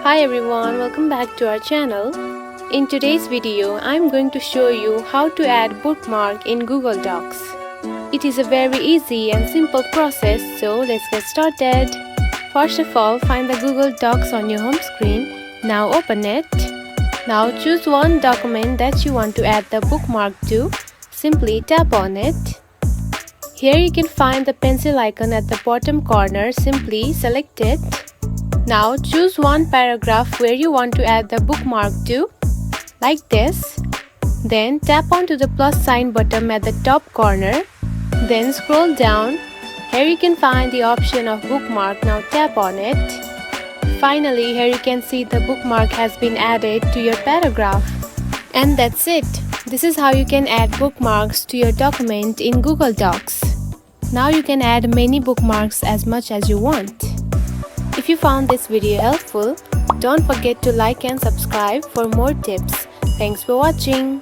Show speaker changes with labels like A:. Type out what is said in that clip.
A: Hi everyone, welcome back to our channel. In today's video, I'm going to show you how to add bookmark in Google Docs. It is a very easy and simple process, so let's get started. First of all, find the Google Docs on your home screen. Now open it. Now choose one document that you want to add the bookmark to. Simply tap on it. Here you can find the pencil icon at the bottom corner. Simply select it. Now choose one paragraph where you want to add the bookmark to, like this. Then tap onto the plus sign button at the top corner. Then scroll down. Here you can find the option of bookmark. Now tap on it. Finally, here you can see the bookmark has been added to your paragraph. And that's it. This is how you can add bookmarks to your document in Google Docs. Now you can add many bookmarks as much as you want. If you found this video helpful, don't forget to like and subscribe for more tips. Thanks for watching.